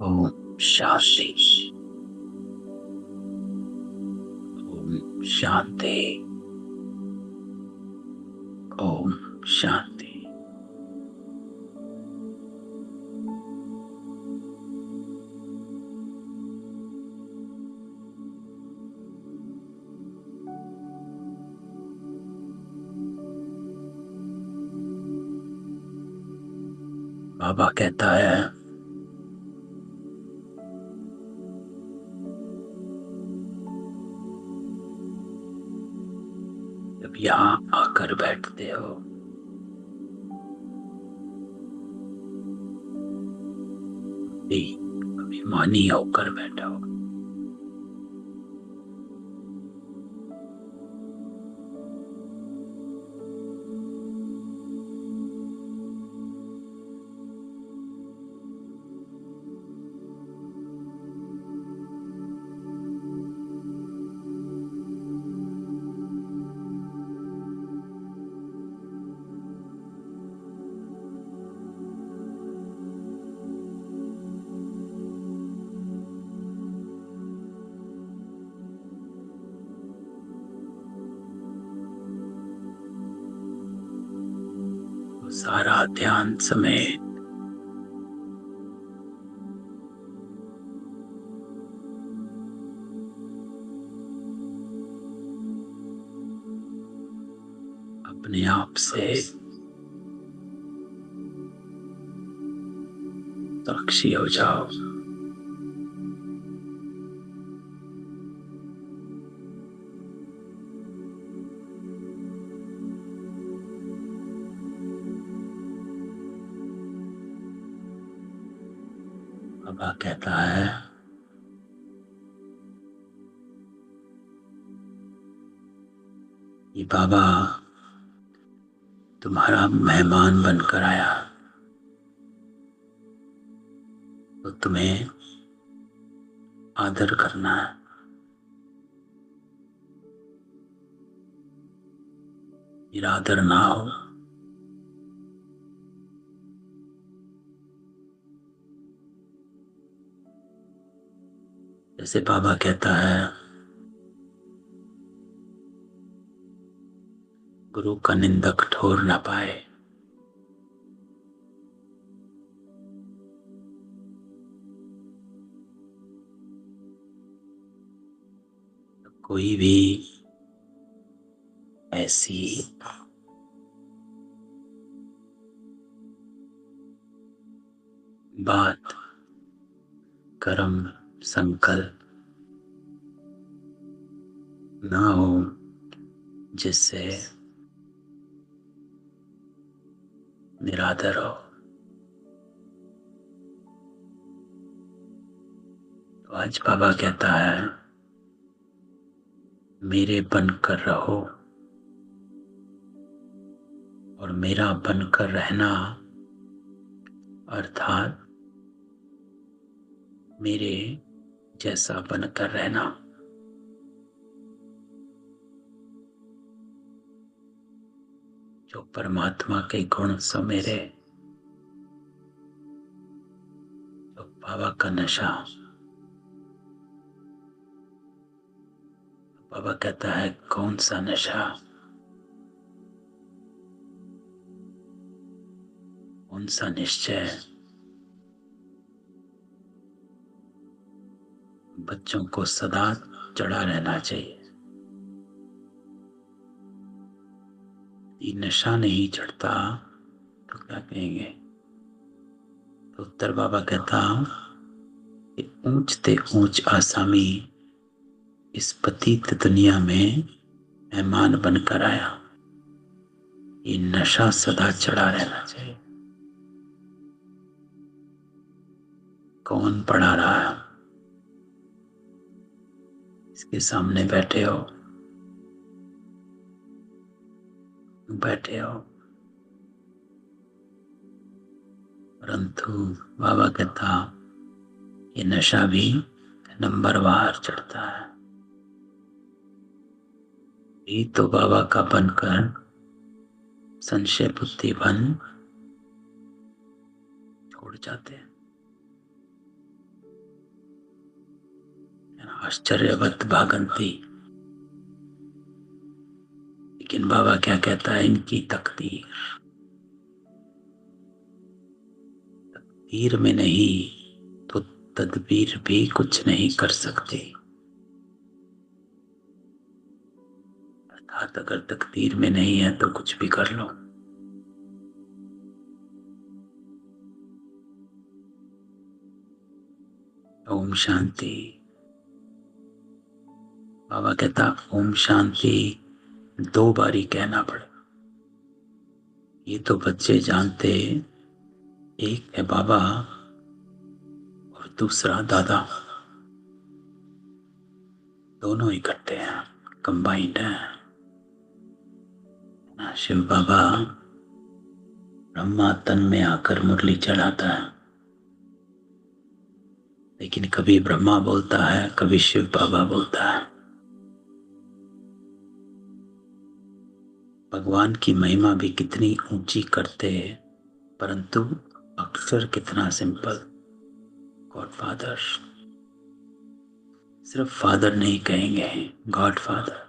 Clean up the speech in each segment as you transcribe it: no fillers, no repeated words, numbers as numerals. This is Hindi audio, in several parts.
ओम शांति। ओम शांति। ओम शांति। बाबा कहता है, जब यहाँ आकर बैठते हो भी अभिमानी होकर बैठो। सारा ध्यान समेत अपने आप से साक्षी हो जाओ। बाबा कहता है, ये बाबा तुम्हारा मेहमान बनकर आया तो तुम्हें आदर करना है। मेरा आदर ना हो जैसे बाबा कहता है, गुरु का निंदक ठोर ना पाए। कोई भी ऐसी बात, कर्म, संकल्प ना हो जिससे निरादर हो। तो आज बाबा कहता है, मेरे बनकर रहो। और मेरा बनकर रहना अर्थात मेरे जैसा बनकर रहना। जो परमात्मा के गुण सो मेरे, जो बाबा का नशा। बाबा कहता है, कौन सा नशा, कौन सा निश्चय। बच्चों को सदा चढ़ा रहना चाहिए। ये नशा नहीं चढ़ता तो क्या कहेंगे? तो उत्तर बाबा कहता हूं कि ऊंचते ऊंच आसामी इस पतित दुनिया में मेहमान बनकर आया। ये नशा सदा चढ़ा रहना चाहिए। कौन पढ़ा रहा है? इसके सामने बैठे हो, बैठे हो, परंतु बाबा कहता ये नशा भी नंबरवार चढ़ता है। ये तो बाबा का बनकर संशय बुद्धि बन छोड़ जाते हैं। आश्चर्यवत भागंती। लेकिन बाबा क्या कहता है, इनकी तकदीर में नहीं तो तदबीर भी कुछ नहीं कर सकते। अर्थात अगर तकदीर में नहीं है तो कुछ भी कर लो। ओम शांति। बाबा कहता ओम शांति 2 बारी कहना पड़े। ये तो बच्चे जानते, एक है बाबा और दूसरा दादा, दोनों इकट्ठे हैं, कंबाइंड हैं। शिव बाबा ब्रह्मा तन में आकर मुरली चढ़ाता है, लेकिन कभी ब्रह्मा बोलता है, कभी शिव बाबा बोलता है। भगवान की महिमा भी कितनी ऊंची करते हैं, परंतु अक्षर कितना सिंपल। गॉड फादर, सिर्फ फादर नहीं कहेंगे, गॉड फादर,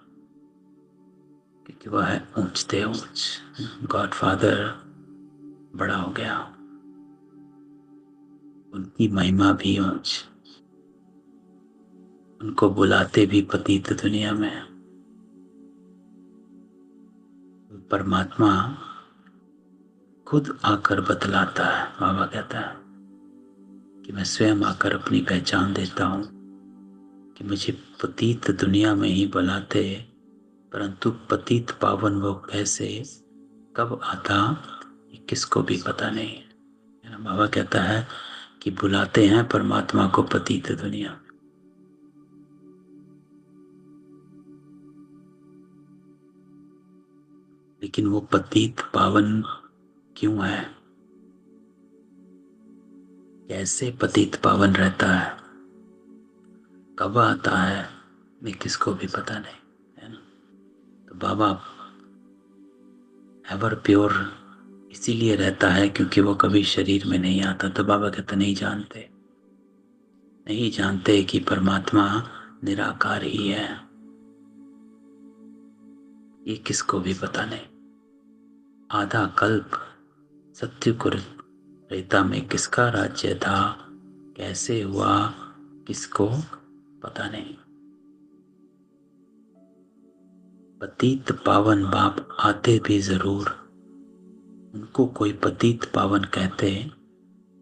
क्योंकि वह है ऊंचते ऊंच। गॉड फादर बड़ा हो गया, उनकी महिमा भी ऊंच। उनको बुलाते भी पतित दुनिया में। परमात्मा खुद आकर बतलाता है। बाबा कहता है कि मैं स्वयं आकर अपनी पहचान देता हूं कि मुझे पतित दुनिया में ही बुलाते, परंतु पतित पावन वो कैसे, कब आता, ये किसको भी पता नहीं है। बाबा कहता है कि बुलाते हैं परमात्मा को पतित दुनिया। लेकिन वो पतित पावन क्यों है, कैसे पतित पावन रहता है, कब आता है, ये किसको भी पता नहीं है ना। तो बाबा एवर प्योर इसीलिए रहता है क्योंकि वो कभी शरीर में नहीं आता। तो बाबा कहते नहीं जानते कि परमात्मा निराकार ही है, ये किसको भी पता नहीं। आधा कल्प सत्युग रेता में किसका राज्य था, कैसे हुआ, किसको पता नहीं। पतित पावन बाप आते भी जरूर, उनको कोई पतित पावन कहते,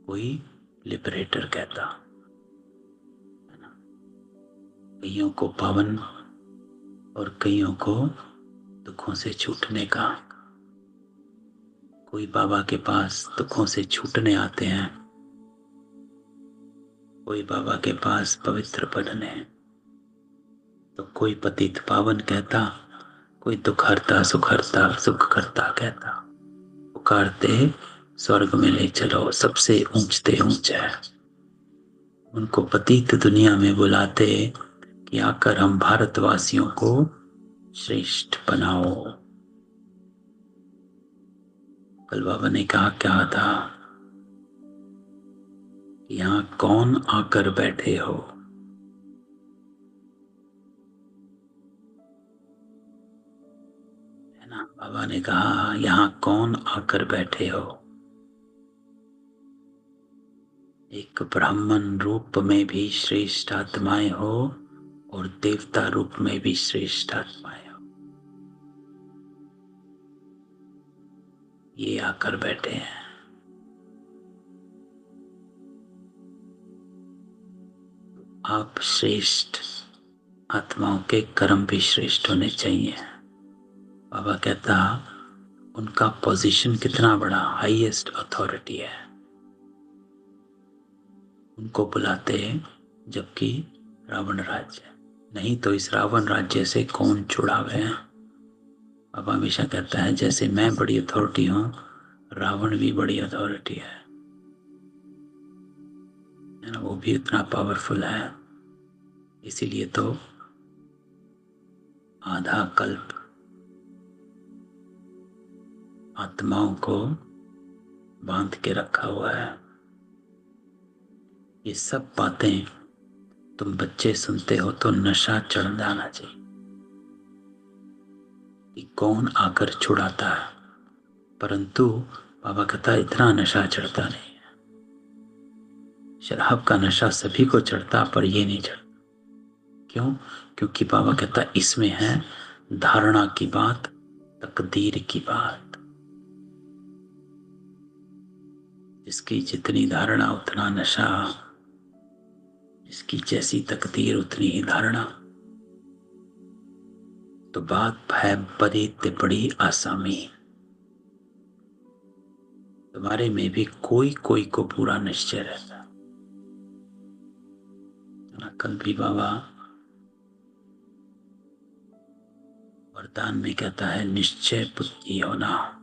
कोई लिबरेटर कहता। कईयों को पावन और कईयों को दुखों से छूटने का। कोई बाबा के पास दुखों से छूटने आते हैं, कोई बाबा के पास पवित्र बनने, तो कोई पतित पावन कहता, कोई दुख हरता सुख करता कहता। पुकारते स्वर्ग में ले चलो, सबसे ऊंचते ऊंच है। उनको पतित दुनिया में बुलाते कि आकर हम भारतवासियों को श्रेष्ठ बनाओ। कल बाबा ने कहा क्या था, यहाँ कौन आकर बैठे हो। है ना, बाबा ने कहा यहाँ कौन आकर बैठे हो। एक ब्राह्मण रूप में भी श्रेष्ठ आत्माएं हो और देवता रूप में भी श्रेष्ठ आत्माएं हो, ये आकर बैठे हैं। आप श्रेष्ठ आत्माओं के कर्म भी श्रेष्ठ होने चाहिए। बाबा कहता उनका पोजीशन कितना बड़ा, हाईएस्ट अथॉरिटी है। उनको बुलाते जबकि रावण राज्य नहीं, तो इस रावण राज्य से कौन छुड़ावे। बाबा हमेशा कहता है जैसे मैं बड़ी अथॉरिटी हूं, रावण भी बड़ी अथॉरिटी है ना, वो भी उतना पावरफुल है। इसीलिए तो आधा कल्प आत्माओं को बांध के रखा हुआ है। ये सब बातें तुम बच्चे सुनते हो तो नशा चढ़ जाना चाहिए कि कौन आकर छुड़ाता है, परंतु बाबा कहता है इतना नशा चढ़ता नहीं है। शराब का नशा सभी को चढ़ता, पर ये नहीं चढ़ता। क्यों? क्योंकि बाबा कहता है इसमें है धारणा की बात, तकदीर की बात। जिसकी जितनी धारणा उतना नशा, जिसकी जैसी तकदीर उतनी ही धारणा। तो बात है बड़ी ते बड़ी आसामी। तुम्हारे में भी कोई कोई को पूरा निश्चय रहता है। कल भी बाबा वरदान में कहता है निश्चय बुद्धि होना।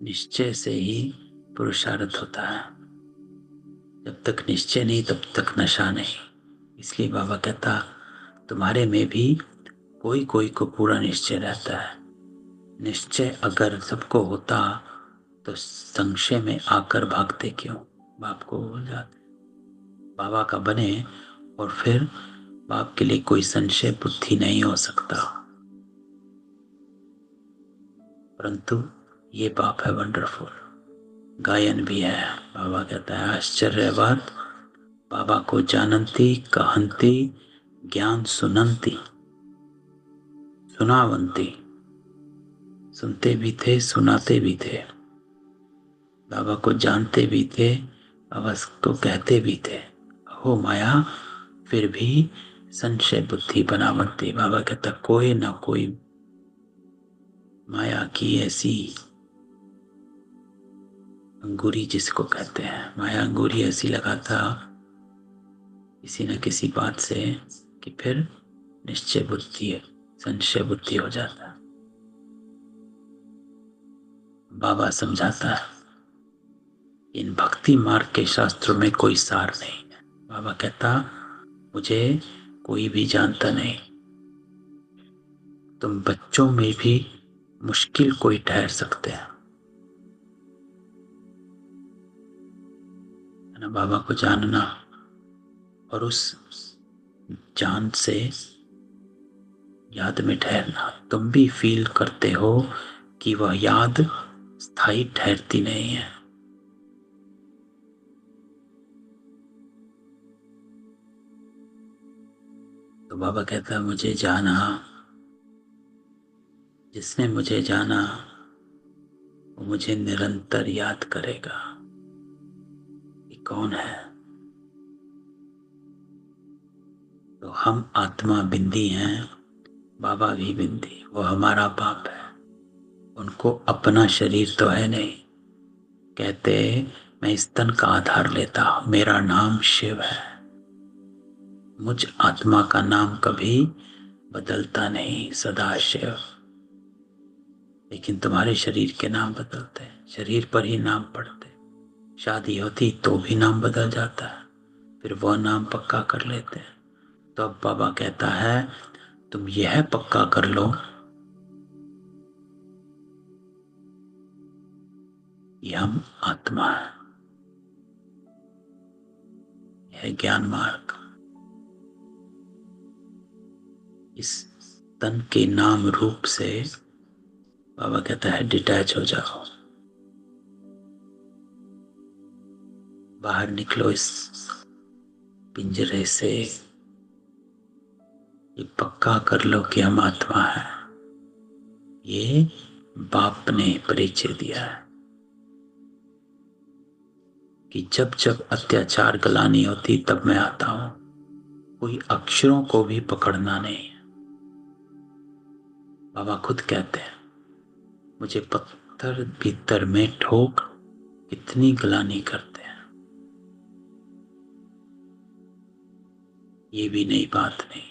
निश्चय से ही पुरुषार्थ होता है। जब तक निश्चय नहीं तब तक नशा नहीं। इसलिए बाबा कहता तुम्हारे में भी कोई कोई को पूरा निश्चय रहता है। निश्चय अगर सबको होता तो संशय में आकर भागते क्यों? बाप को भूल जाते। बाबा का बने और फिर बाप के लिए कोई संशय बुद्धि नहीं हो सकता। परंतु ये बाप है वंडरफुल। गायन भी है। बाबा कहता है आश्चर्य बात, बाबा को जानंती कहंती ज्ञान सुनंती सुनावंती। सुनते भी थे, सुनाते भी थे, बाबा को जानते भी थे, बाबा को कहते भी थे। हो माया फिर भी संशय बुद्धि बनावंती। बाबा कहता कोई ना कोई माया की ऐसी अंगूरी जिसको कहते हैं, माया अंगूरी ऐसी लगाता किसी न किसी बात से कि फिर निश्चय बुद्धि है, संशय बुद्धि हो जाता है। बाबा समझाता है इन भक्ति मार्ग के शास्त्रों में कोई सार नहीं है। बाबा कहता मुझे कोई भी जानता नहीं। तुम बच्चों में भी मुश्किल कोई ठहर सकते हैं ना, बाबा को जानना और उस जान से याद में ठहरना। तुम भी फील करते हो कि वह याद स्थायी ठहरती नहीं है। तो बाबा कहता है मुझे जाना, जिसने मुझे जाना वो मुझे निरंतर याद करेगा कि कौन है। तो हम आत्मा बिंदी हैं, बाबा भी बिंदी। वो हमारा बाप है। उनको अपना शरीर तो है नहीं। कहते मैं इस तन का आधार लेता हूं, मेरा नाम शिव है। मुझ आत्मा का नाम कभी बदलता नहीं, सदा शिव। लेकिन तुम्हारे शरीर के नाम बदलते, शरीर पर ही नाम पड़ते। शादी होती तो भी नाम बदल जाता है, फिर वह नाम पक्का कर लेते हैं। तो अब बाबा कहता है तुम यह पक्का कर लो कि हम आत्मा है। यह ज्ञान मार्ग। इस तन के नाम रूप से बाबा कहता है डिटैच हो जाओ, बाहर निकलो इस पिंजरे से। ये पक्का कर लो कि हम आत्मा है। ये बाप ने परिचय दिया है कि जब जब अत्याचार गलानी होती तब मैं आता हूं। कोई अक्षरों को भी पकड़ना नहीं। बाबा खुद कहते हैं मुझे पत्थर भीतर में ठोक कितनी गलानी करते हैं। ये भी नई बात नहीं।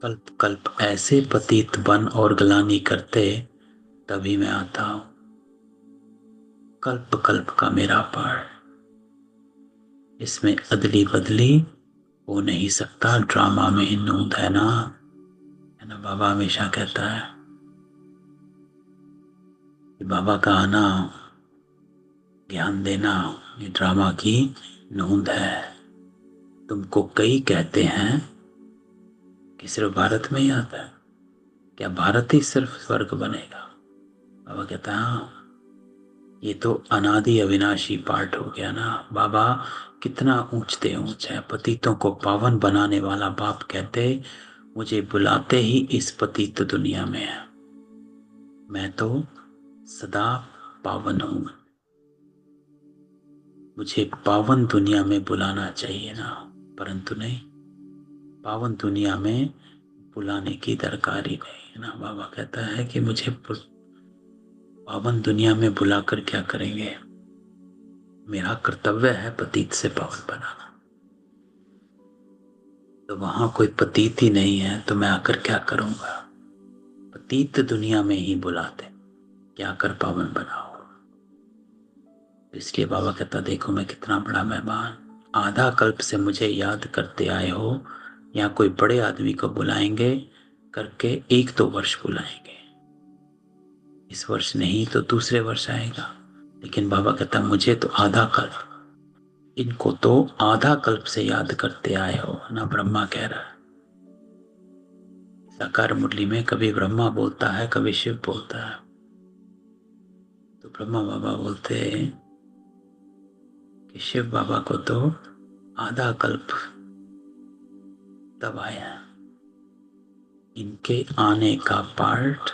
कल्प कल्प ऐसे पतित बन और गलानी करते तभी मैं आता हूं। कल्प कल्प का मेरा पार, इसमें अदली बदली हो नहीं सकता, ड्रामा में नूंद है ना। बाबा हमेशा कहता है कि बाबा का आना, ज्ञान देना, ये ड्रामा की नूंद है। तुमको कई कहते हैं कि सिर्फ भारत में ही आता है, क्या भारत ही सिर्फ स्वर्ग बनेगा? बाबा कहता है हाँ, ये तो अनादि अविनाशी पार्ट हो गया ना। बाबा कितना ऊंचते ऊंच है, पतितों को पावन बनाने वाला बाप कहते, मुझे बुलाते ही इस पतित दुनिया में है, मैं तो सदा पावन हूं, मुझे पावन दुनिया में बुलाना चाहिए ना। परंतु नहीं, पावन दुनिया में बुलाने की दरकार ही नहीं है ना। बाबा कहता है कि मुझे पावन दुनिया में बुलाकर क्या करेंगे, मेरा कर्तव्य है पतित से पावन बनाना। तो वहां कोई पतित ही नहीं है तो मैं आकर क्या करूंगा? पतित दुनिया में ही बुलाते, क्या कर पावन बनाओ। इसलिए बाबा कहता, देखो मैं कितना बड़ा मेहमान, आधा कल्प से मुझे याद करते आए हो, या कोई बड़े आदमी को बुलाएंगे करके 1-2 वर्ष बुलाएंगे, इस वर्ष नहीं तो दूसरे वर्ष आएगा। लेकिन बाबा कहता, मुझे तो आधा कल्प, इनको तो आधा कल्प से याद करते आए हो ना। ब्रह्मा कह रहा है, साकार मुरली में कभी ब्रह्मा बोलता है, कभी शिव बोलता है। तो ब्रह्मा बाबा बोलते हैं कि शिव बाबा को तो आधा कल्प तब आया, इनके आने का पार्ट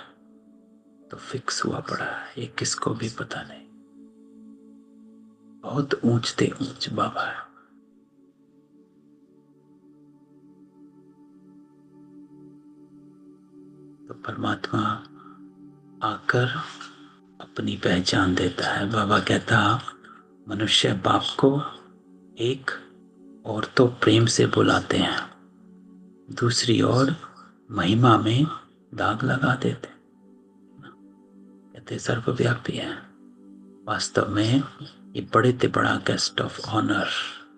तो फिक्स हुआ पड़ा है, ये किसको भी पता नहीं। बहुत ऊंचते ऊंच बाबा है। तो परमात्मा आकर अपनी पहचान देता है। बाबा कहता, मनुष्य बाप को एक और तो प्रेम से बुलाते हैं, दूसरी ओर महिमा में दाग लगा देते, कहते सर्वव्यापी है। वास्तव में ये बड़े से बड़ा गेस्ट ऑफ ऑनर,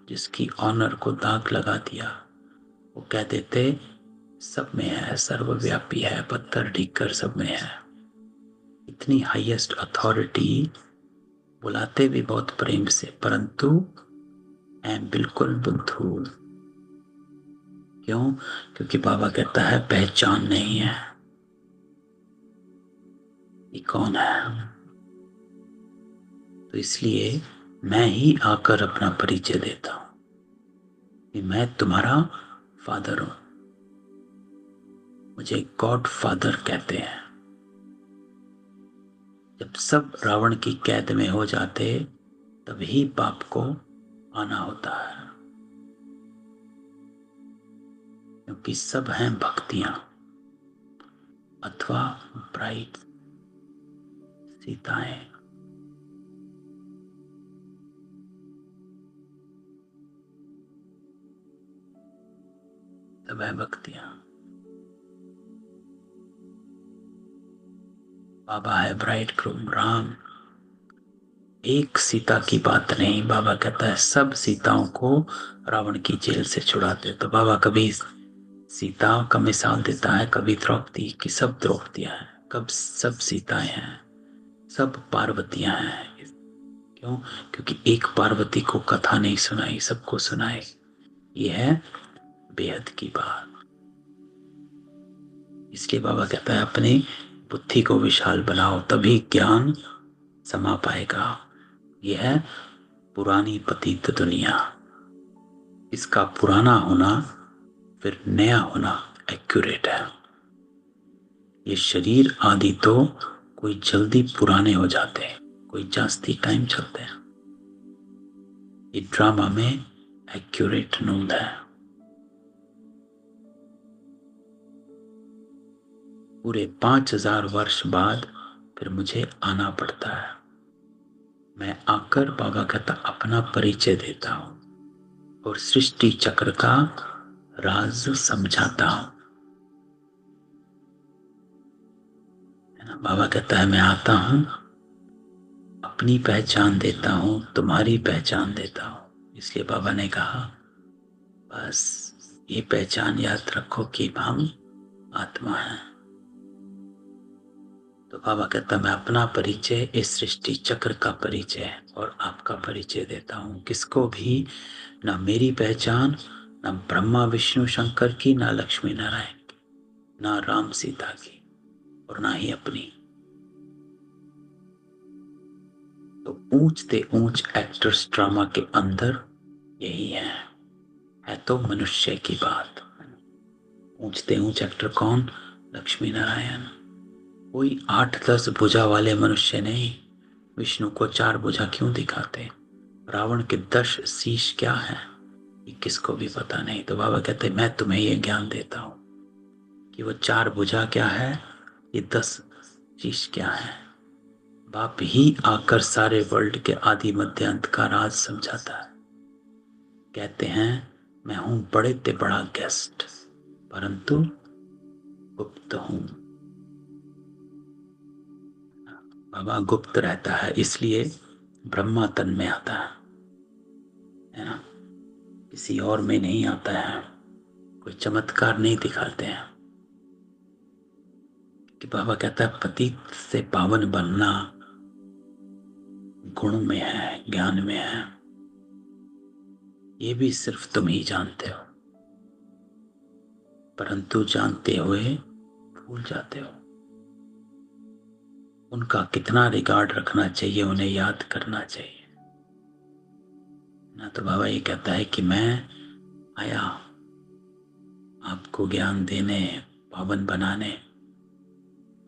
जिसकी ऑनर को दाग लगा दिया, वो कह देते सब में है, सर्वव्यापी है, पत्थर ढीकर सब में है। इतनी हाईएस्ट अथॉरिटी बुलाते भी बहुत प्रेम से, परंतु है बिल्कुल बुद्धू। क्यों? क्योंकि बाबा कहता है पहचान नहीं है, ये कौन है। तो इसलिए मैं ही आकर अपना परिचय देता हूं कि मैं तुम्हारा फादर हूं। मुझे गॉड फादर कहते हैं। जब सब रावण की कैद में हो जाते, तभी बाप को आना होता है, क्योंकि सब हैं भक्तियां अथवा ब्राइट सीताएं। सब है भक्तियां। बाबा है ब्राइट ग्रूम राम। एक सीता की बात नहीं, बाबा कहता है सब सीताओं को रावण की जेल से छुड़ाते। तो बाबा कभी सीता का मिसाल देता है, कभी द्रौपदी की, सब द्रौपदियां हैं, कब सब सीताएं हैं, सब पार्वतियां हैं। क्यों? क्योंकि एक पार्वती को कथा नहीं सुनाई, सबको सुनाई। यह है बेहद की बात। इसलिए बाबा कहता है अपनी बुद्धि को विशाल बनाओ, तभी ज्ञान समा पाएगा। यह है पुरानी पतित दुनिया, इसका पुराना होना फिर नया होना एक्यूरेट है। ये शरीर आदि तो कोई जल्दी पुराने हो जाते हैं, कोई जास्ती टाइम चलते हैं। ये ड्रामा में एक्यूरेट नूंद है। पूरे 5000 वर्ष बाद फिर मुझे आना पड़ता है। मैं आकर बाबा कहता अपना परिचय देता हूं और सृष्टि चक्र का राज समझाता हूं, है ना। बाबा कहता है मैं आता हूं, अपनी पहचान देता हूं, तुम्हारी पहचान देता हूं। इसलिए बाबा ने कहा बस ये पहचान याद रखो कि हम आत्मा हैं। तो बाबा कहता मैं अपना परिचय इस सृष्टि चक्र का परिचय और आपका परिचय देता हूं। किसको भी ना मेरी पहचान, ना ब्रह्मा विष्णु शंकर की, ना लक्ष्मी नारायण की, ना राम सीता की, और ना ही अपनी। तो ऊंचते ऊंच एक्टर्स ड्रामा के अंदर यही है तो मनुष्य की बात। ऊंचते ऊंच एक्टर कौन? लक्ष्मी नारायण। कोई 8-10 भुजा वाले मनुष्य नहीं। विष्णु को 4 भुजा क्यों दिखाते? रावण के 10 शीश क्या है ये किसको भी पता नहीं। तो बाबा कहते मैं तुम्हें ये ज्ञान देता हूं कि वो 4 भुजा क्या है, ये 10 शीश क्या है। बाप ही आकर सारे वर्ल्ड के आदि मध्य अंत का राज समझाता है। कहते हैं मैं हूं बड़े ते बड़ा गेस्ट, परंतु गुप्त हूं। बाबा गुप्त रहता है, इसलिए ब्रह्मा तन में आता है ना, किसी और में नहीं आता है। कोई चमत्कार नहीं दिखाते हैं कि बाबा कहता है पतित से पावन बनना गुण में है, ज्ञान में है। ये भी सिर्फ तुम ही जानते हो, परंतु जानते हुए भूल जाते हो। उनका कितना रिगार्ड रखना चाहिए, उन्हें याद करना चाहिए ना। तो बाबा ये कहता है कि मैं आया आपको ज्ञान देने, पावन बनाने।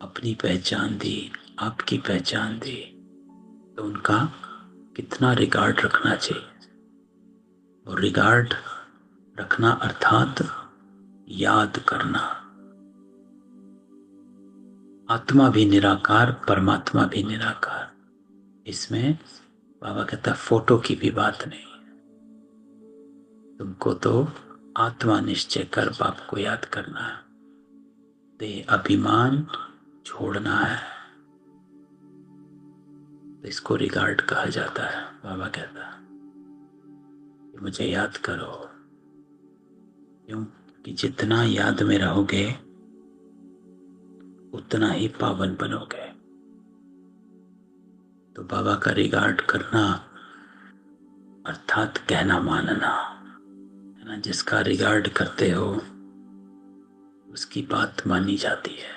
अपनी पहचान दी, आपकी पहचान दी, तो उनका कितना रिगार्ड रखना चाहिए। और रिगार्ड रखना अर्थात याद करना। आत्मा भी निराकार, परमात्मा भी निराकार। इसमें बाबा कहता है फोटो की भी बात नहीं। तुमको तो आत्मा निश्चय कर बाप को याद करना है, देह अभिमान छोड़ना है। तो इसको रिगार्ड कहा जाता है। बाबा कहता है कि मुझे याद करो, क्योंकि जितना याद में रहोगे उतना ही पावन बनोगे। तो बाबा का रिगार्ड करना अर्थात कहना मानना है ना। जिसका रिगार्ड करते हो उसकी बात मानी जाती है।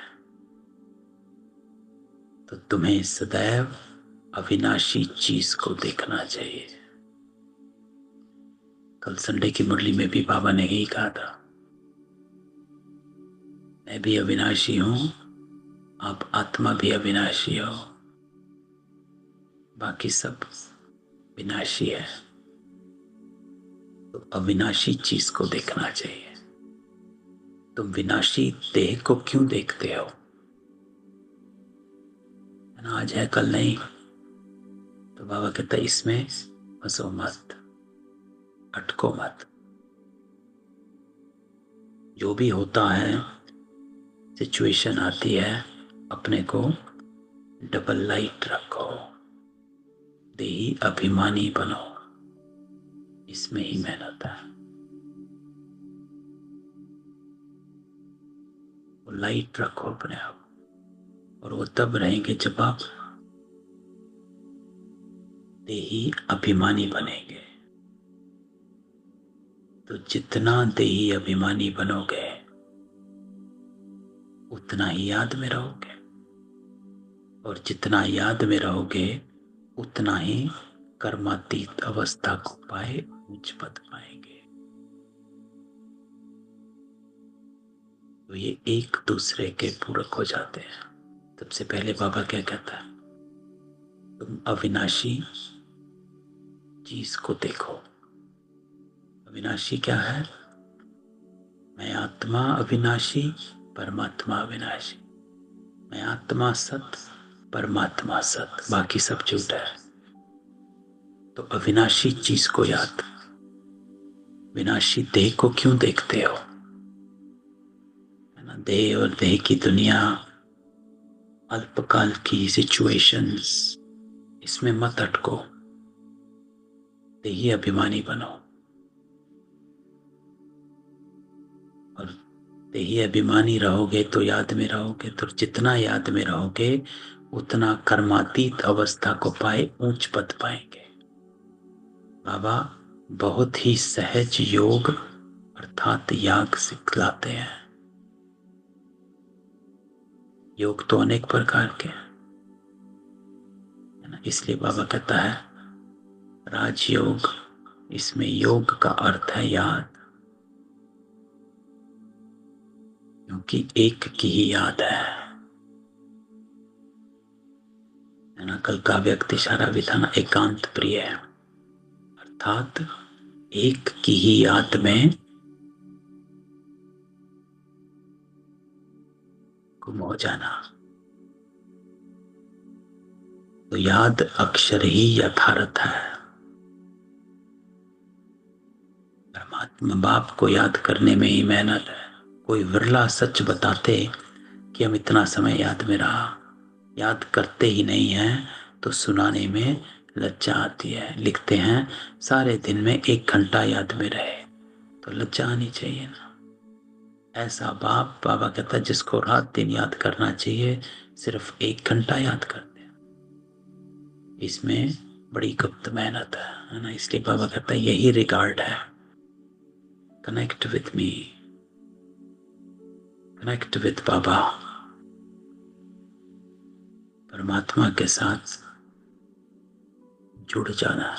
तो तुम्हें सदैव अविनाशी चीज को देखना चाहिए। कल संडे की मुरली में भी बाबा ने यही कहा था, मैं भी अविनाशी हूं, आप आत्मा भी अविनाशी हो, बाकी सब विनाशी है। तो अविनाशी चीज को देखना चाहिए। तुम विनाशी देह को क्यों देखते हो? आज है कल नहीं। तो बाबा कहता है इसमें फंसो मत, अटको मत। जो भी होता है, सिचुएशन आती है, अपने को डबल लाइट रखो, देही अभिमानी बनो। इसमें ही मेहनत है। वो लाइट रखो अपने आप, और वो तब रहेंगे जब आप देही अभिमानी बनेंगे। तो जितना देही अभिमानी बनोगे उतना ही याद में रहोगे, और जितना याद में रहोगे उतना ही कर्मातीत अवस्था को पाए, उच्च पद पाएंगे। तो ये एक दूसरे के पूरक हो जाते हैं। सबसे पहले बाबा क्या कहता है, तुम अविनाशी चीज को देखो। अविनाशी क्या है? मैं आत्मा अविनाशी, परमात्मा अविनाशी। मैं आत्मा सत, परमात्मा सत, बाकी सब झूठ है। तो अविनाशी चीज को याद। विनाशी देह को क्यों देखते हो? है ना, देह और देह की दुनिया, अल्पकाल की सिचुएशंस, इसमें मत अटको, देही अभिमानी बनो। और देही अभिमानी रहोगे तो याद में रहोगे, तो जितना याद में रहोगे उतना कर्मातीत अवस्था को पाए ऊंच पद पाएंगे। बाबा बहुत ही सहज योग अर्थात याग सिखलाते हैं। योग तो अनेक प्रकार के हैं, है ना। इसलिए बाबा कहता है राजयोग, इसमें योग का अर्थ है याद, क्योंकि एक की ही याद है ना। कल का व्यक्ति सारा विधान एकांत प्रिय है, अर्थात एक की ही याद में गुम हो जाना। तो याद अक्षर ही यथार्थ है। परमात्मा बाप को याद करने में ही मेहनत है। कोई विरला सच बताते कि हम इतना समय याद में रहा, याद करते ही नहीं है तो सुनाने में लज्जा आती है। लिखते हैं सारे दिन में 1 घंटा याद में रहे, तो लज्जा आनी चाहिए ना। ऐसा बाप, बाबा कहता है जिसको रात दिन याद करना चाहिए सिर्फ 1 घंटा याद करते हैं, इसमें बड़ी गुप्त मेहनत है ना। इसलिए बाबा कहता है यही रिगार्ड है, connect with me, connect with Baba, परमात्मा के साथ जुड़ जाना,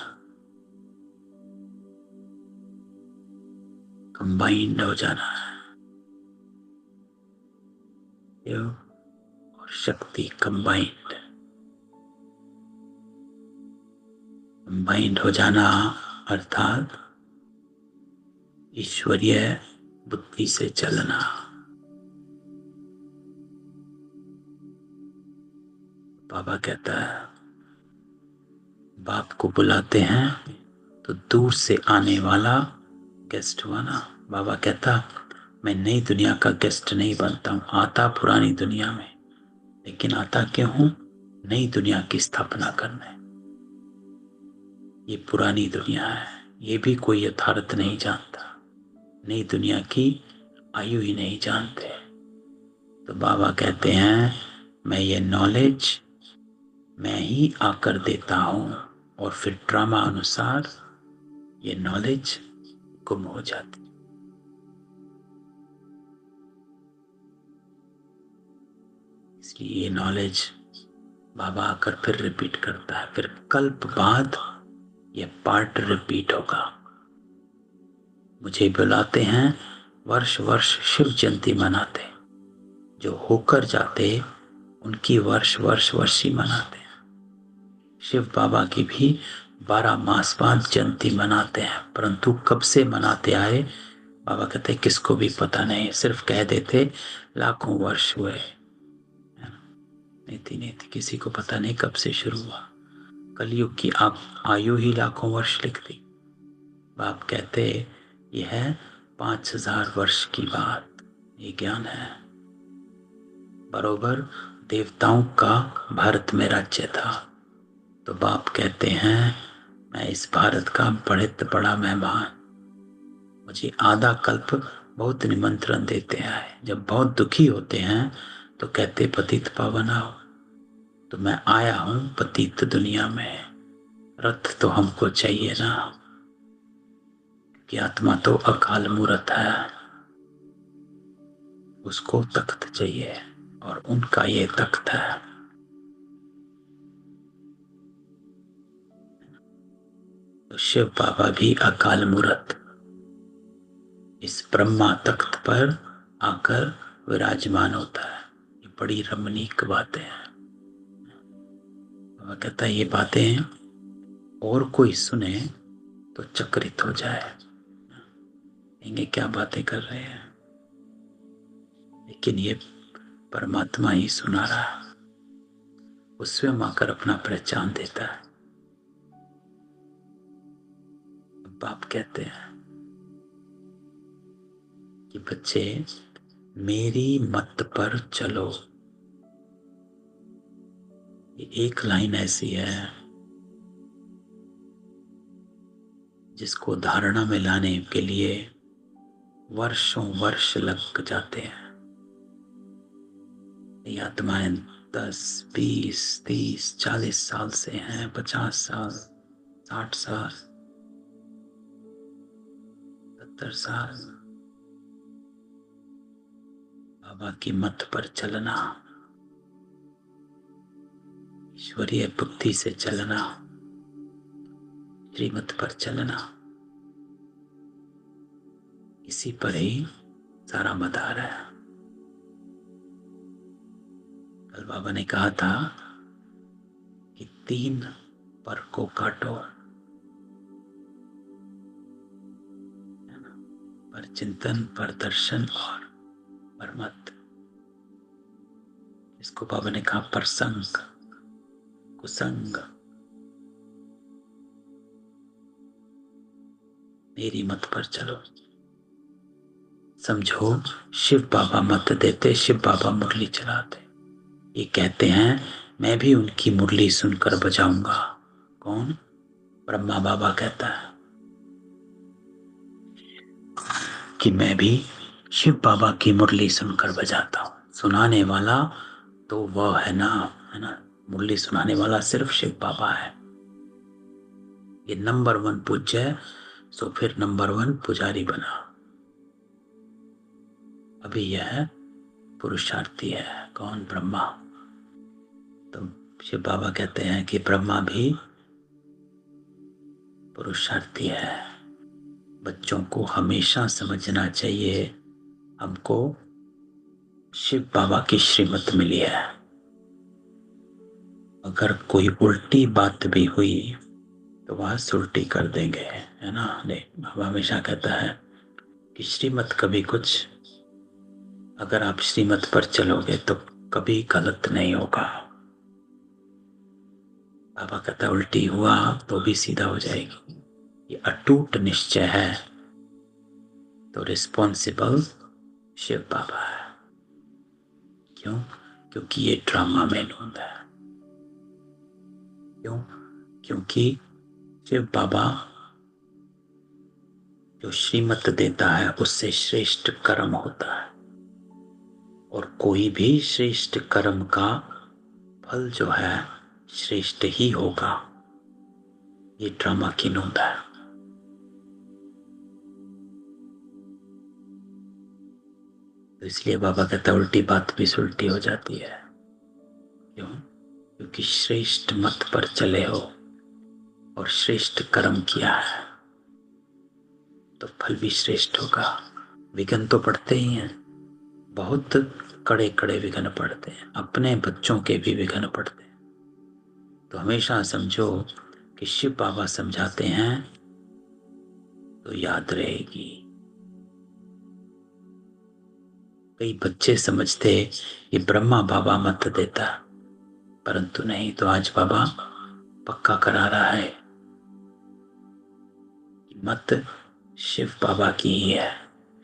कंबाइंड हो जाना है। योग और शक्ति कंबाइंड, कंबाइंड हो जाना अर्थात ईश्वरीय बुद्धि से चलना। बाबा कहता है बाप को बुलाते हैं तो दूर से आने वाला गेस्ट हुआ ना। बाबा कहता मैं नई दुनिया का गेस्ट नहीं बनता हूं, आता पुरानी दुनिया में, लेकिन आता क्यों हूं? नई दुनिया की स्थापना करने। ये पुरानी दुनिया है, ये भी कोई यथार्थ नहीं जानता, नई दुनिया की आयु ही नहीं जानते। तो बाबा कहते हैं मैं ये नॉलेज मैं ही आकर देता हूं, और फिर ड्रामा अनुसार ये नॉलेज गुम हो जाती। इसलिए ये नॉलेज बाबा आकर फिर रिपीट करता है, फिर कल्प बाद ये पार्ट रिपीट होगा। मुझे बुलाते हैं, वर्ष वर्ष शिव जयंती मनाते, जो होकर जाते उनकी वर्ष वर्ष वर्षी मनाते हैं। शिव बाबा की भी 12 मास बाद जयंती मनाते हैं, परंतु कब से मनाते आए बाबा कहते किसको भी पता नहीं, सिर्फ कह देते लाखों वर्ष हुए, नहीं थी किसी को पता नहीं कब से शुरू हुआ। कलयुग की आप आयु ही लाखों वर्ष लिखती। बाप कहते यह है 5000 वर्ष की बात, ये ज्ञान है। बरोबर देवताओं का भारत में राज्य था, तो बाप कहते हैं मैं इस भारत का बड़ा मेहमान, मुझे आधा कल्प बहुत निमंत्रण देते हैं। जब बहुत दुखी होते हैं तो कहते पतित पावन आओ, तो मैं आया हूं पतित दुनिया में। रथ तो हमको चाहिए ना, कि आत्मा तो अकाल मूर्त है, उसको तख्त चाहिए, और उनका ये तख्त है। तो शिव बाबा भी अकाल मूर्त इस ब्रह्मा तख्त पर आकर विराजमान होता है। ये बड़ी रमणीक बातें हैं। बाबा कहता है ये बातें और कोई सुने तो चकित हो जाए, कहेंगे क्या बातें कर रहे हैं, लेकिन ये परमात्मा ही सुना रहा है, वो स्वयं आकर अपना पहचान देता है। बाप कहते हैं कि बच्चे मेरी मत पर चलो। ये एक लाइन ऐसी है जिसको धारणा में लाने के लिए वर्षों वर्ष लग जाते हैं। ये आत्माएं 10, 20, 30, 40 साल से हैं, 50 साल, 60 साल, 70 साल बाबा की मत पर चलना, ईश्वरीय बुद्धि से चलना, श्रीमत पर चलना, इसी पर ही सारा मदार है। कल बाबा ने कहा था कि 3 पर को काटो, पर चिंतन, पर दर्शन और पर मत। इसको बाबा ने कहा परसंग, कुसंग, मेरी मत पर चलो। समझो, शिव बाबा मत देते, शिव बाबा मुरली चलाते। ये कहते हैं मैं भी उनकी मुरली सुनकर बजाऊंगा। कौन? ब्रह्मा बाबा कहता है कि मैं भी शिव बाबा की मुरली सुनकर बजाता हूँ। सुनाने वाला तो वह है ना, मुरली सुनाने वाला सिर्फ शिव बाबा है। ये नंबर 1 पूज्य है, सो फिर नंबर 1 पुजारी बना। अभी यह पुरुषार्थी है। कौन? ब्रह्मा। तो शिव बाबा कहते हैं कि ब्रह्मा भी पुरुषार्थी है। बच्चों को हमेशा समझना चाहिए हमको शिव बाबा की श्रीमत मिली है। अगर कोई उल्टी बात भी हुई तो वह सुलटी कर देंगे, है ना। नहीं, बाबा हमेशा कहता है कि श्रीमत कभी कुछ, अगर आप श्रीमत पर चलोगे तो कभी गलत नहीं होगा। बाबा कहता है उल्टी हुआ तो भी सीधा हो जाएगी। ये अटूट निश्चय है। तो रिस्पॉन्सिबल शिव बाबा है। क्यों? क्योंकि ये ड्रामा में नूंद है। क्यों? क्योंकि शिव बाबा जो श्रीमत देता है उससे श्रेष्ठ कर्म होता है, और कोई भी श्रेष्ठ कर्म का फल जो है श्रेष्ठ ही होगा। ये ड्रामा की नूंद है। तो इसलिए बाबा कहता है उल्टी बात भी सुलटी हो जाती है। क्यों? क्योंकि श्रेष्ठ मत पर चले हो और श्रेष्ठ कर्म किया है तो फल भी श्रेष्ठ होगा। विघ्न तो पड़ते ही हैं, बहुत कड़े कड़े विघ्न पड़ते हैं, अपने बच्चों के भी विघ्न पड़ते हैं। तो हमेशा समझो कि शिव बाबा समझाते हैं तो याद रहेगी। कई बच्चे समझते ये ब्रह्मा बाबा मत देता, परंतु नहीं, तो आज बाबा पक्का करा रहा है कि मत शिव बाबा की ही है।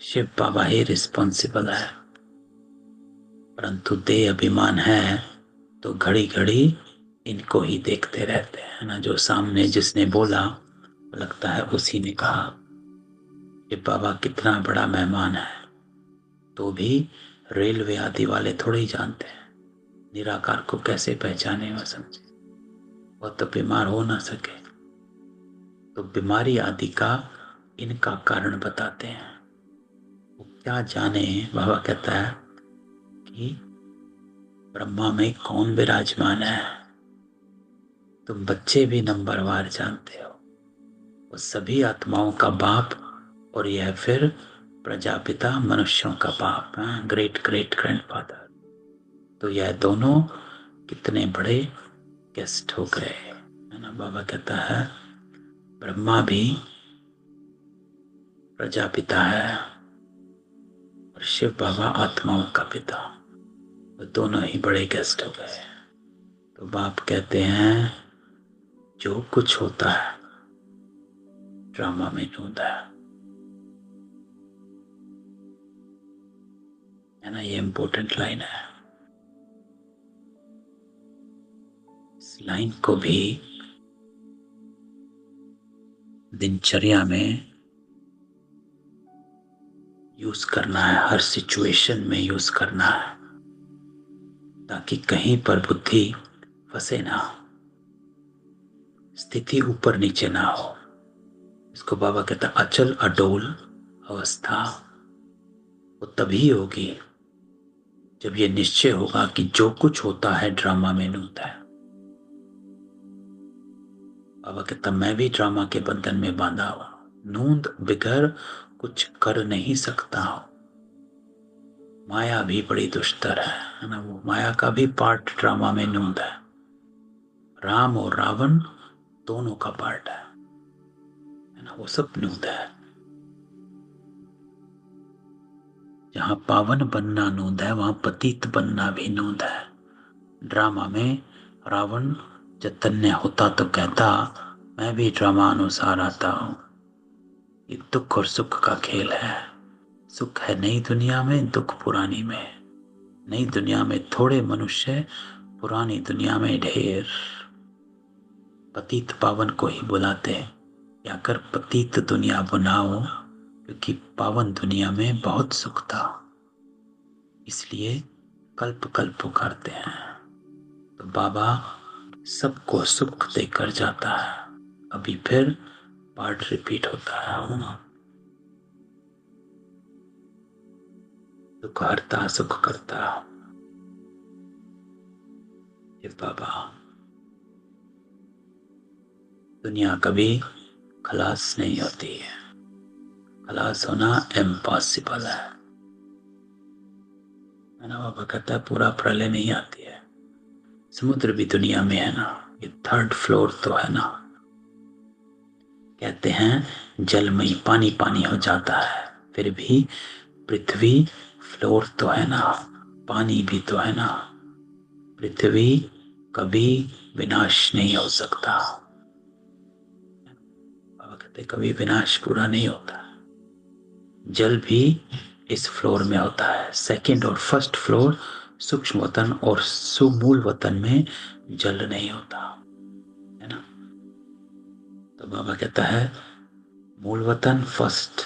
शिव बाबा ही रिस्पॉन्सिबल है, परंतु देह अभिमान है तो घड़ी घड़ी इनको ही देखते रहते हैं ना। जो सामने जिसने बोला लगता है उसी ने कहा। शिव बाबा कितना बड़ा मेहमान है तो भी रेलवे आदि वाले थोड़े ही जानते हैं निराकार को कैसे पहचाने व समझे। वह तो बीमार हो ना सके, तो बीमारी आदि का इनका कारण बताते हैं। वो क्या जाने। बाबा कहता है कि ब्रह्मा में कौन विराजमान है। तुम बच्चे भी नंबरवार जानते हो। वो सभी आत्माओं का बाप, और यह फिर प्रजापिता मनुष्यों का बाप, ग्रेट ग्रेट ग्रैंडफादर। तो यह दोनों कितने बड़े गेस्ट हो गए, है ना। बाबा कहता है ब्रह्मा भी प्रजापिता है और शिव बाबा आत्माओं का पिता। वो दोनों ही बड़े गेस्ट हो गए। तो बाप कहते हैं जो कुछ होता है ड्रामा में नूंद है ना। ये इंपॉर्टेंट लाइन है। इस लाइन को भी दिनचर्या में यूज करना है, हर सिचुएशन में यूज करना है, ताकि कहीं पर बुद्धि फंसे ना, स्थिति ऊपर नीचे ना हो। इसको बाबा कहता है अचल अडोल अवस्था वो तभी होगी जब ये निश्चय होगा कि जो कुछ होता है ड्रामा में होता है। बाबा कहता मैं भी ड्रामा के बंधन में बांधा हुआ, नूंद बिगर कुछ कर नहीं सकता हूं। माया भी बड़ी दुष्टर है ना, वो माया का भी पार्ट ड्रामा में नूंद है। राम और रावण दोनों का पार्ट है ना, वो सब नूंद है। जहां पावन बनना नूंद है वहां पतित बनना भी नूंद है। ड्रामा में रावण चैतन्य होता तो कहता मैं भी ड्रामा अनुसार आता हूं। ये दुख और सुख का खेल है। सुख है नई दुनिया में, दुख पुरानी में। नई दुनिया में थोड़े मनुष्य, पुरानी दुनिया में ढेर। पतित पावन को ही बुलाते या कर पतित दुनिया बनाओ, क्योंकि पावन दुनिया में बहुत सुख था, इसलिए कल्प कल्प पुकारते हैं। तो बाबा सबको सुख देकर जाता है। अभी फिर पार्ट रिपीट होता है ना, दुख हरता सुख करता। ये बाबा दुनिया कभी खलास नहीं होती है, खलास होना इम्पॉसिबल है ना। बाबा कहता है पूरा प्रलय नहीं आती है। समुद्र भी दुनिया में है ना, ये थर्ड फ्लोर तो है ना। कहते हैं जल में पानी पानी हो जाता है, फिर भी पृथ्वी फ्लोर तो है ना, पानी भी तो है ना। पृथ्वी कभी विनाश नहीं हो सकता। बाबा कहते कभी विनाश पूरा नहीं होता। जल भी इस फ्लोर में होता है। सेकंड और फर्स्ट फ्लोर सूक्ष्म वतन और सुमूल वतन में जल नहीं होता है ना। तो बाबा कहता है मूल वतन फर्स्ट,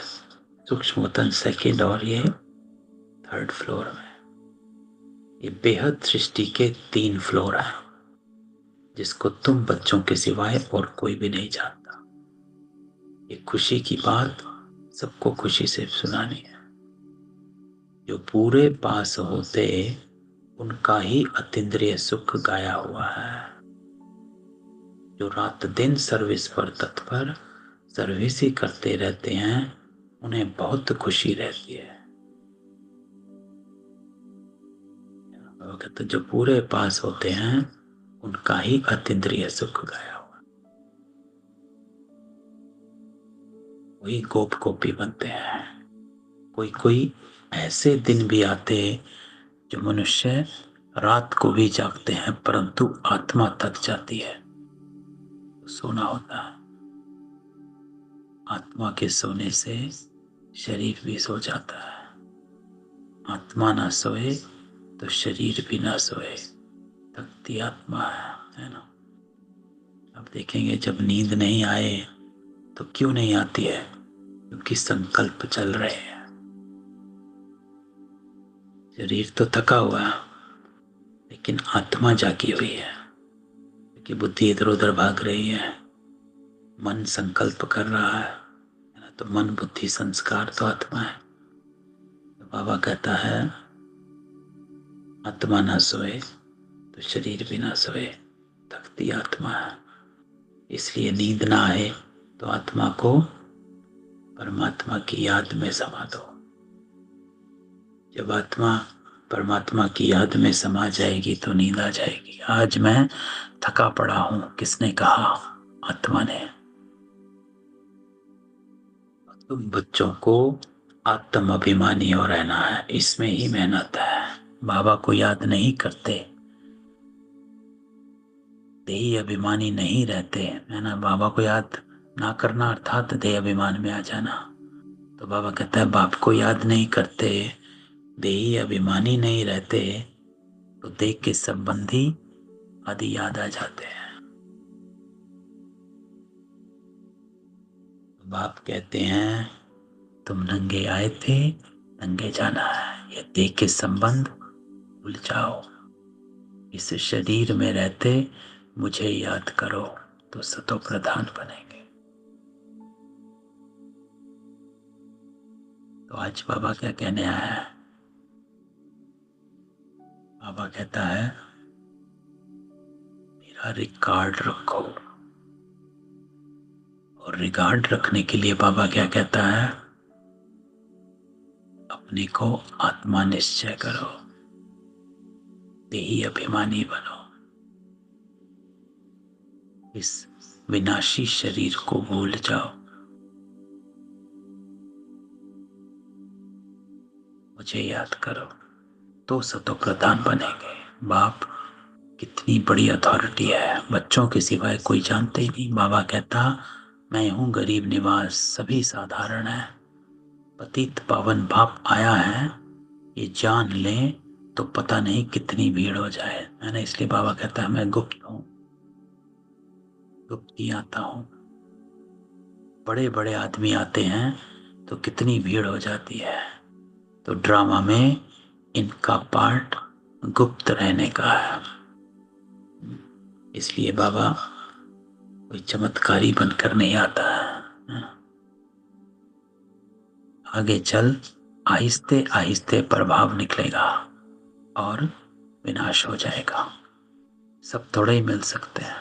सूक्ष्म वतन सेकंड और ये थर्ड फ्लोर में। ये बेहद सृष्टि के 3 फ्लोर हैं, जिसको तुम बच्चों के सिवाय और कोई भी नहीं जानता। ये खुशी की बात सबको खुशी से सुनानी है। जो पूरे पास होते उनका ही अतीन्द्रिय सुख गाया हुआ है। जो रात दिन सर्विस पर तत्पर सर्विस ही करते रहते हैं उन्हें बहुत खुशी रहती है। वो कहते जो पूरे पास होते हैं उनका ही अतीन्द्रिय सुख गाया हुआ, वही गोप गोपी बनते हैं। कोई कोई ऐसे दिन भी आते जो मनुष्य रात को भी जागते हैं परंतु आत्मा थक जाती है, तो सोना होता है। आत्मा के सोने से शरीर भी सो जाता है। आत्मा ना सोए तो शरीर भी ना सोए, थकती आत्मा है ना। अब देखेंगे जब नींद नहीं आए तो क्यों नहीं आती है, क्योंकि संकल्प चल रहे हैं। शरीर तो थका हुआ है लेकिन आत्मा जागी हुई है, क्योंकि बुद्धि इधर उधर भाग रही है, मन संकल्प कर रहा है ना। तो मन बुद्धि संस्कार तो आत्मा है। तो बाबा कहता है आत्मा ना सोए तो शरीर भी ना सोए, थकती आत्मा है। इसलिए नींद ना आए तो आत्मा को परमात्मा की याद में समा दो। जब आत्मा परमात्मा की याद में समा जाएगी तो नींद आ जाएगी। आज मैं थका पड़ा हूं, किसने कहा? आत्मा ने। तुम बच्चों को आत्म अभिमानी हो रहना है, इसमें ही मेहनत है। बाबा को याद नहीं करते, देही अभिमानी नहीं रहते है ना। बाबा को याद ना करना अर्थात देह अभिमान में आ जाना। तो बाबा कहता है बाप को याद नहीं करते, देही अभिमानी नहीं रहते, तो देह के संबंधी आदि याद आ जाते हैं। बाप कहते हैं तुम नंगे आए थे, नंगे जाना है। ये देह के संबंध भूल जाओ। इस शरीर में रहते मुझे याद करो तो सतो प्रधान बनेंगे। तो आज बाबा क्या कहने आया है? बाबा कहता है मेरा रिकॉर्ड रखो। और रिकॉर्ड रखने के लिए बाबा क्या कहता है? अपने को आत्मा निश्चय करो, देही अभिमानी बनो। इस विनाशी शरीर को भूल जाओ। मुझे याद करो तो सतो प्रधान बनेंगे। बाप कितनी बड़ी अथॉरिटी है, बच्चों के सिवाय कोई जानते ही नहीं। बाबा कहता मैं हूं गरीब निवास, सभी साधारण है, पतित पावन बाप आया है, ये जान लें तो पता नहीं कितनी भीड़ हो जाए। मैंने इसलिए बाबा कहता है मैं गुप्त हूं, गुप्त ही आता हूं। बड़े बड़े आदमी आते हैं तो कितनी भीड़ हो जाती है। तो ड्रामा में इनका पार्ट गुप्त रहने का है। इसलिए बाबा कोई चमत्कारी बनकर नहीं आता है। आगे चल आहिस्ते आहिस्ते प्रभाव निकलेगा और विनाश हो जाएगा। सब थोड़े ही मिल सकते हैं।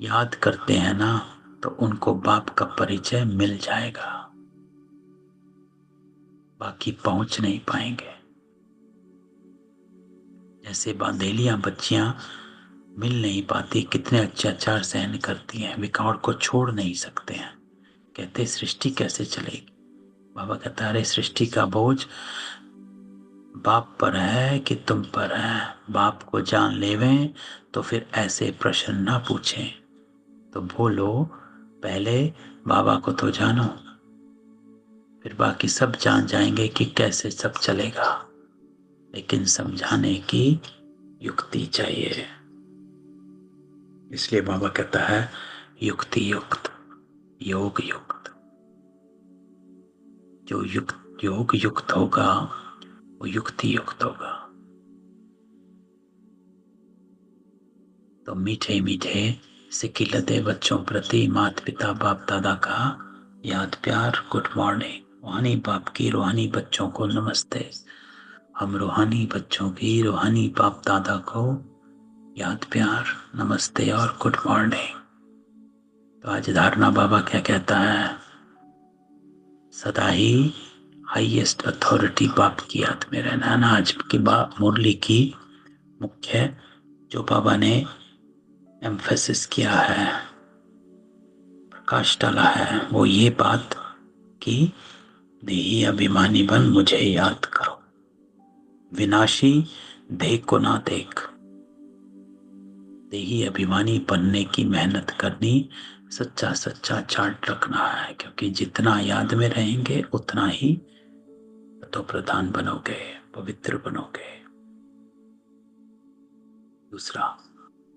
याद करते हैं ना तो उनको बाप का परिचय मिल जाएगा, बाकी पहुंच नहीं पाएंगे। जैसे बांधेलियां बच्चियां मिल नहीं पाती, कितने अत्याचार सहन करती हैं, विकार को छोड़ नहीं सकते हैं। कहते सृष्टि कैसे चलेगी? बाबा कहता अरे सृष्टि का बोझ बाप पर है कि तुम पर है। बाप को जान लेवें तो फिर ऐसे प्रश्न ना पूछें। तो बोलो पहले बाबा को तो जानो, फिर बाकी सब जान जाएंगे कि कैसे सब चलेगा। लेकिन समझाने की युक्ति चाहिए। इसलिए बाबा कहता है युक्ति युक्त, योग युक्त। जो योग युक्त होगा वो युक्ति युक्त होगा। तो मीठे मीठे सिकिलते बच्चों प्रति माता पिता बाप दादा का याद प्यार, गुड मॉर्निंग। रूहानी बाप की रूहानी बच्चों को नमस्ते। हम रूहानी बच्चों की रूहानी बाप दादा को याद प्यार, नमस्ते और गुड मॉर्निंग। तो आज धारणा बाबा क्या कहता है? सदा ही हाईएस्ट अथॉरिटी बाप की याद में रहना है ना। आज की मुरली की मुख्य जो बाबा ने एम्फेसिस किया है, प्रकाश डाला है, वो ये बात कि देही अभिमानी बन मुझे याद करो, विनाशी देह को ना देख। देही अभिमानी बनने की मेहनत करनी, सच्चा सच्चा चार्ट रखना है, क्योंकि जितना याद में रहेंगे उतना ही तो प्रधान बनोगे, पवित्र बनोगे। दूसरा,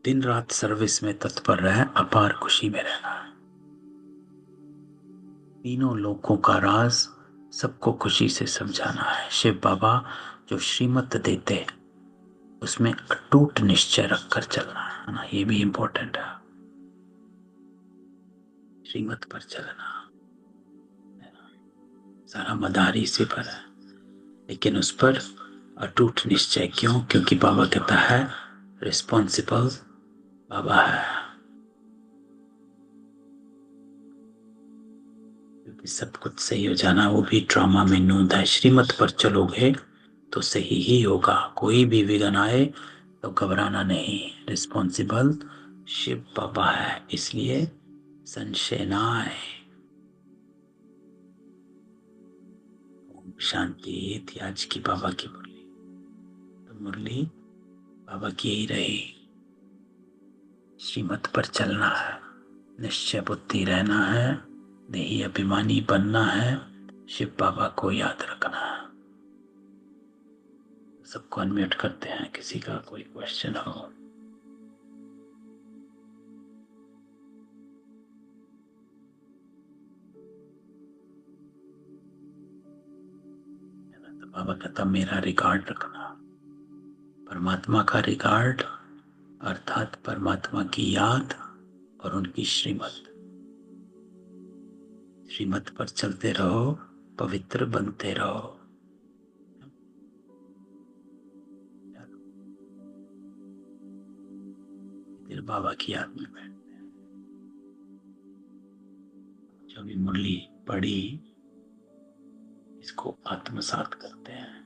दिन रात सर्विस में तत्पर रहे, अपार खुशी में रहना है। तीनों लोकों का राज सबको खुशी से समझाना है। शिव बाबा जो श्रीमत देते उसमें अटूट निश्चय रखकर चलना है ना, ये भी इंपॉर्टेंट है। श्रीमत पर चलना, सारा मदार इसी पर है, लेकिन उस पर अटूट निश्चय क्यों? क्योंकि बाबा कहता है रिस्पॉन्सिबल बाबा है। क्योंकि सब कुछ सही हो जाना वो भी ड्रामा में नूंद है। श्रीमत पर चलोगे तो सही ही होगा। कोई भी विघ्न आए तो घबराना नहीं। रिस्पॉन्सिबल शिव बाबा है, इसलिए संशय ना आए। शांति थी आज की बाबा की मुरली। तो मुरली बाबा की यही रही, श्रीमत पर चलना है, निश्चय बुद्धि रहना है, देही अभिमानी बनना है, शिव बाबा को याद रखना है। सबको अनम्यूट करते हैं, किसी का कोई क्वेश्चन हो। बाबा कहता मेरा रिकॉर्ड रखना। परमात्मा का रिकॉर्ड अर्थात परमात्मा की याद और उनकी श्रीमत। श्रीमत पर चलते रहो, पवित्र बनते रहो। फिर बाबा की याद में बैठते हैं। जो भी मुरली पढ़ी इसको आत्मसात करते हैं।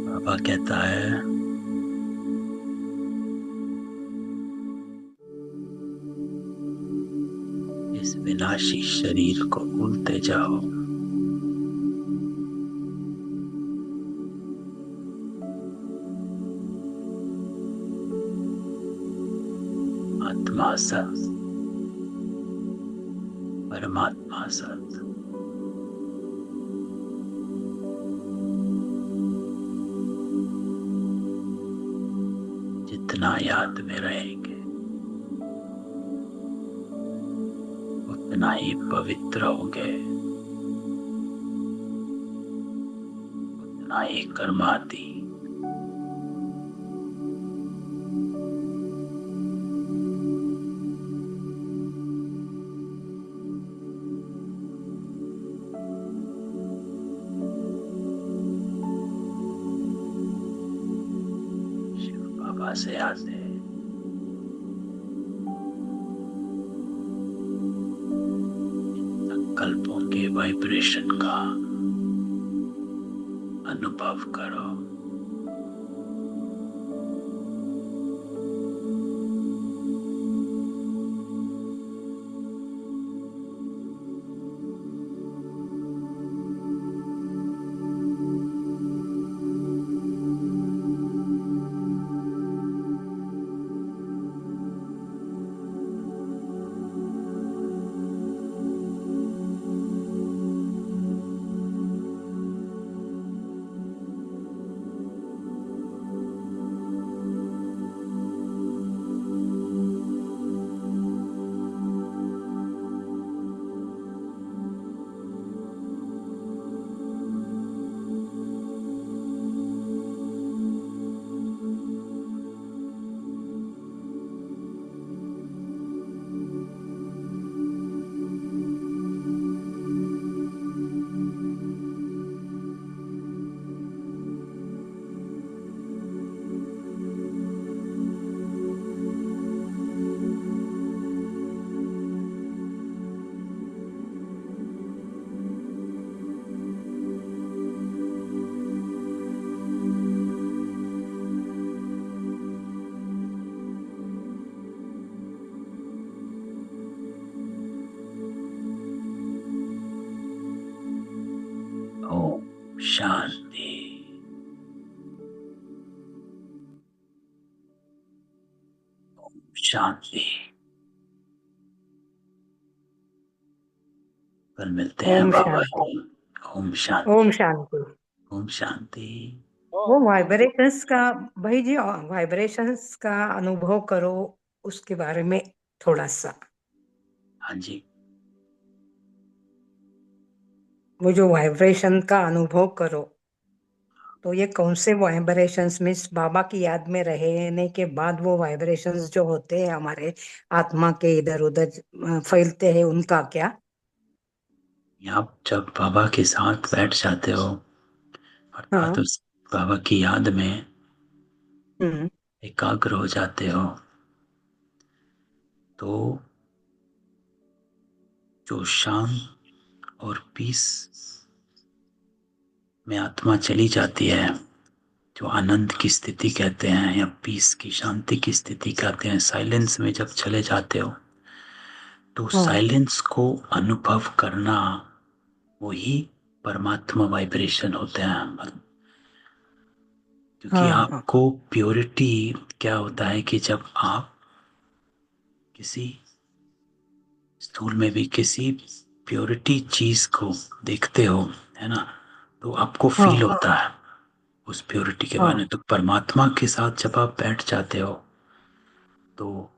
बाबा कहता है इस विनाशी शरीर को भूलते जाओ। आत्मा सत, परमात्मा सत। जितना याद में रहेंगे उतना ही पवित्र होंगे, उतना ही कर्माती। शिव बाबा से आते संकल्पों के वाइब्रेशन का अनुभव करो। शांति। ओम शांति। कल मिलते हैं ओम बाबा शांति। जी। ओम शांति। ओम शांति। ओम शांति। वो वाइब्रेशंस का, भाई जी, वाइब्रेशंस का अनुभव करो, उसके बारे में थोड़ा सा। हाँ जी। वो जो वाइब्रेशन का अनुभव करो, तो ये कौन से वाइब्रेशंस, मीन्स बाबा की याद में रहने के बाद वो वाइब्रेशंस जो होते हैं हमारे आत्मा के इधर उधर फैलते हैं, उनका क्या? आप जब बाबा के साथ बैठ जाते हो अर्थात हाँ। उस बाबा की याद में हम्म। एकाग्र हो जाते हो तो जो शांत और पीस में आत्मा चली जाती है, जो आनंद की स्थिति कहते हैं या पीस की शांति की स्थिति कहते हैं, साइलेंस में जब चले जाते हो तो हाँ साइलेंस को अनुभव करना वही परमात्मा वाइब्रेशन होते हैं। क्योंकि हाँ हाँ आपको प्योरिटी क्या होता है कि जब आप किसी स्थूल में भी किसी प्योरिटी चीज को देखते हो, है ना, तो आपको फील हाँ होता है उस प्योरिटी के बारे हाँ में। तो परमात्मा के साथ जब आप बैठ जाते हो तो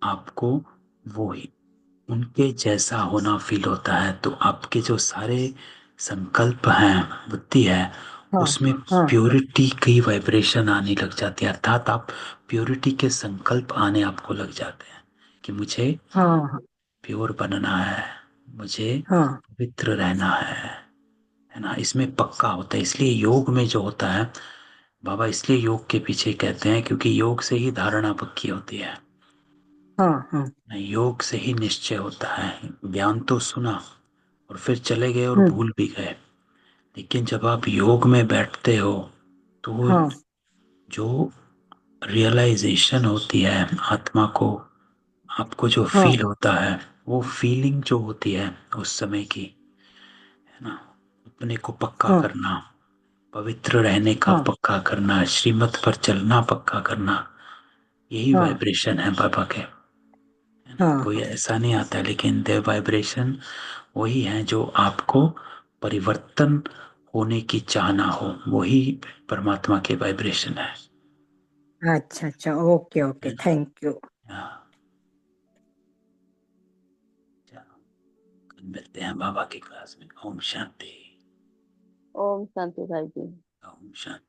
आपको वो ही उनके जैसा होना फील होता है। तो आपके जो सारे संकल्प हैं, बुद्धि है, हाँ उसमें हाँ प्योरिटी की वाइब्रेशन आने लग जाती है, अर्थात आप प्योरिटी के संकल्प आने आपको लग जाते हैं कि मुझे हाँ प्योर बनना है, मुझे हाँ पवित्र रहना है ना। इसमें पक्का होता है। इसलिए योग में जो होता है, बाबा इसलिए योग के पीछे कहते हैं क्योंकि योग से ही धारणा पक्की होती है। हाँ हाँ। योग से ही निश्चय होता है। ज्ञान तो सुना और फिर चले गए और हम्म। भूल भी गए, लेकिन जब आप योग में बैठते हो तो हाँ जो रियलाइजेशन होती है आत्मा को, आपको जो हाँ फील होता है, वो फीलिंग जो होती है उस समय की, है ना, अपने को पक्का हाँ करना, पवित्र रहने का हाँ पक्का करना, श्रीमत पर चलना पक्का करना, यही हाँ वाइब्रेशन है बाबा के, है ना। हाँ कोई हाँ। ऐसा नहीं आता है, लेकिन देव वाइब्रेशन वही है जो आपको परिवर्तन होने की चाहना हो, वही परमात्मा के वाइब्रेशन है। अच्छा अच्छा, ओके ओके, है ना। Thank you. हाँ, चलो, कल मिलते हैं बाबा की क्लास में। ओम शांति। ओम शांति भाई जी। ओम शांति।